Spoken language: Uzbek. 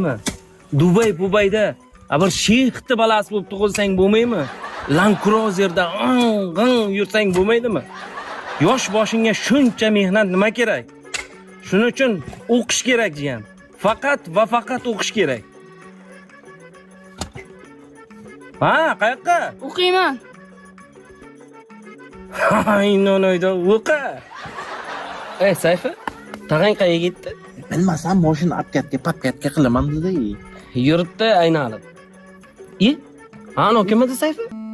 bo'lmaydimi? Dubayda bir sheyxni balasi bo'lib tug'ilsang bo'lmaydimi? Land Cruiser'da yursang bo'lmaydimi? Yosh boshingga shuncha mehnat nima kerak? Shuning uchun o'qish kerak jiyan. Faqat va faqat o'qish kerak. Ha, qayoqqa? O'qiyman. Aynonoyda o'qi. Sayfi, tag'ang qayerga ketdi? Bilmasam, mashina apkatga qilaman dedi. Yuribdi aynalib. Ana kim edi Sayfi?